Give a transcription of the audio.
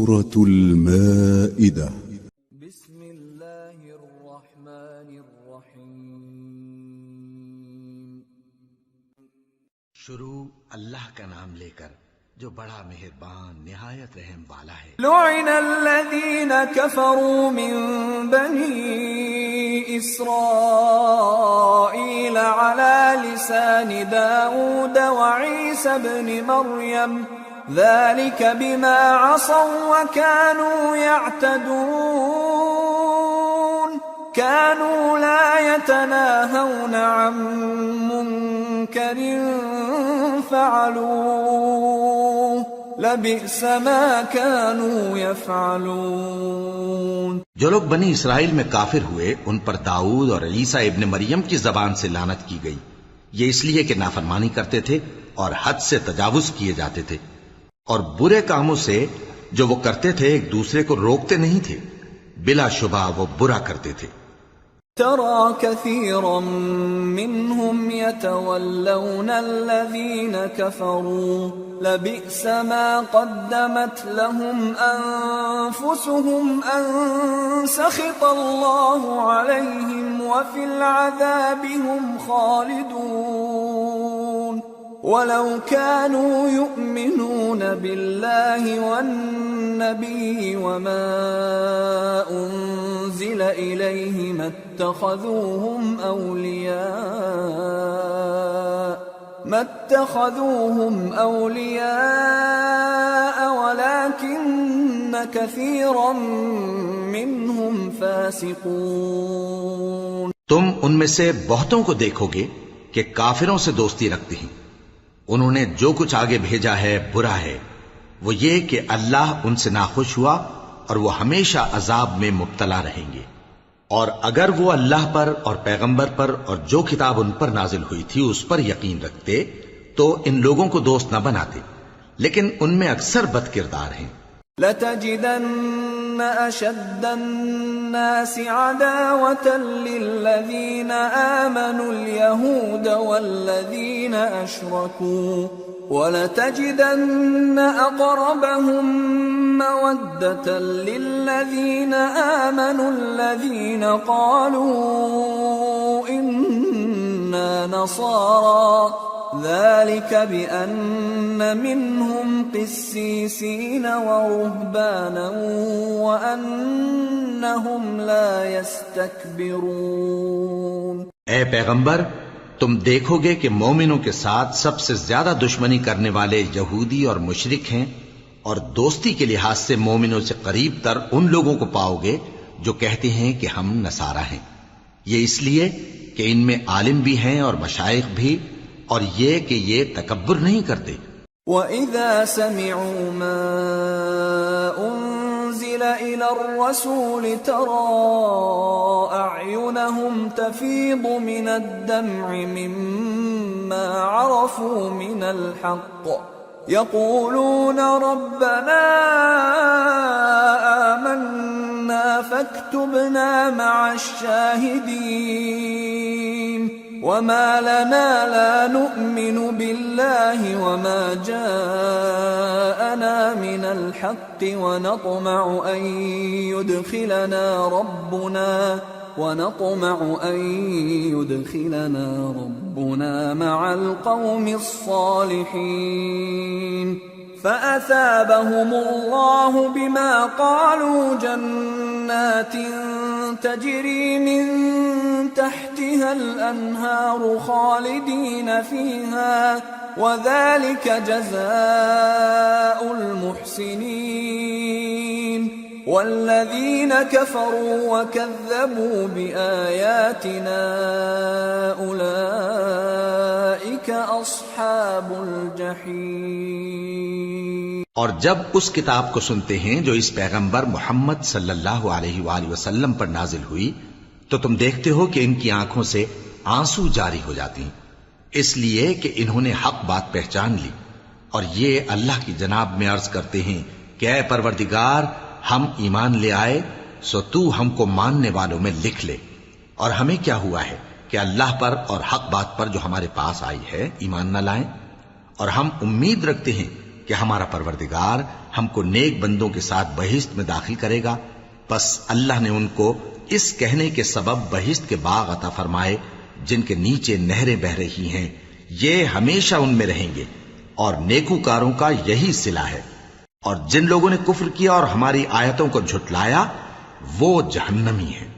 سورة المائدة. بسم الله الرحمن الرحيم. شروع اللہ کا نام لے کر جو بڑا مہربان نہایت رحم والا ہے. لعن الذين كفروا من بني إسرائيل على لسان داود وعيسى بن مريم ذلك بما عصوا وكانوا يعتدون كانوا لا يتناهون عن منكر فعلوه لبئس ما كانوا يفعلون. جو لوگ بنی اسرائیل میں کافر ہوئے ان پر داؤد اور عیسیٰ ابن مریم کی زبان سے لعنت کی گئی. یہ اس لیے کہ نافرمانی کرتے تھے اور حد سے تجاوز کیے جاتے تھے اور برے کاموں سے جو وہ کرتے تھے ایک دوسرے کو روکتے نہیں تھے. بلا شبہ وہ برا کرتے تھے. ترى كثيرا منهم يتولون الذين كفروا لبئس ما قدمت لهم أنفسهم أن سخط الله عليهم وفي العذاب هم خالدون. ولو كانوا يؤمنون بالله والنبي وما أنزل إليه ما اتخذوهم أولياء ولكن كثيرا منهم فاسقون. تم ان میں سے بہتوں کو دیکھو گے کہ کافروں سے دوستی رکھتے ہیں. انہوں نے جو کچھ آگے بھیجا ہے برا ہے. وہ یہ کہ اللہ ان سے ناخوش ہوا اور وہ ہمیشہ عذاب میں مبتلا رہیں گے. اور اگر وہ اللہ پر اور پیغمبر پر اور جو کتاب ان پر نازل ہوئی تھی اس پر یقین رکھتے تو ان لوگوں کو دوست نہ بناتے. لیکن ان میں اکثر بد کردار ہیں. لَتَجِدَنَّ أَشَدَّ النَّاسِ عَدَاوَةً لِّلَّذِينَ آمَنُوا الْيَهُودَ وَالَّذِينَ أَشْرَكُوا وَلَتَجِدَنَّ أَقْرَبَهُم مَّوَدَّةً لِّلَّذِينَ آمَنُوا الَّذِينَ قَالُوا إِنَّا نَصَارَىٰ ذلك بأن منهم قسيسين ورهبانا وأنهم لا يستكبرون. اے پیغمبر تم دیکھو گے کہ مومنوں کے ساتھ سب سے زیادہ دشمنی کرنے والے یہودی اور مشرک ہیں اور دوستی کے لحاظ سے مومنوں سے قریب تر ان لوگوں کو پاؤ گے جو کہتے ہیں کہ ہم نصارہ ہیں. یہ اس لیے کہ ان میں عالم بھی ہیں اور مشائخ بھی اور یہ کہ یہ تکبر نہیں کرتے. وَإِذَا سَمِعُوا مَا أُنزِلَ إِلَى الرَّسُولِ تَرَىٰ أَعْيُنَهُمْ تَفِيضُ مِنَ الدَّمْعِ مِمَّا عَرَفُوا مِنَ الْحَقِّ يَقُولُونَ رَبَّنَا آمَنَّا فَاكْتُبْنَا مَعَ الشَّاهِدِينَ. وما لنا لا نؤمن بالله وما جاءنا من الحق ونطمع أن يدخلنا ربنا مع القوم الصالحين. فأثابهم الله بما قالوا جنات تجري من تحتها الأنهار خالدين فيها وذلك جزاء المحسنين. والذين كفروا وكذبوا بآياتنا أولئك أصحاب الجحيم. اور جب اس کتاب کو سنتے ہیں جو اس پیغمبر محمد صلی اللہ علیہ وآلہ وسلم پر نازل ہوئی تو تم دیکھتے ہو کہ ان کی آنکھوں سے آنسو جاری ہو جاتے ہیں اس لیے کہ انہوں نے حق بات پہچان لی اور یہ اللہ کی جناب میں عرض کرتے ہیں کہ اے پروردگار ہم ایمان لے آئے سو تو ہم کو ماننے والوں میں لکھ لے. اور ہمیں کیا ہوا ہے کہ اللہ پر اور حق بات پر جو ہمارے پاس آئی ہے ایمان نہ لائیں. اور ہم امید رکھتے ہیں کہ ہمارا پروردگار ہم کو نیک بندوں کے ساتھ بہشت میں داخل کرے گا. بس اللہ نے ان کو اس کہنے کے سبب بہشت کے باغ عطا فرمائے جن کے نیچے نہریں بہ رہی ہیں، یہ ہمیشہ ان میں رہیں گے، اور نیکوکاروں کا یہی صلہ ہے. اور جن لوگوں نے کفر کیا اور ہماری آیتوں کو جھٹلایا وہ جہنمی ہیں.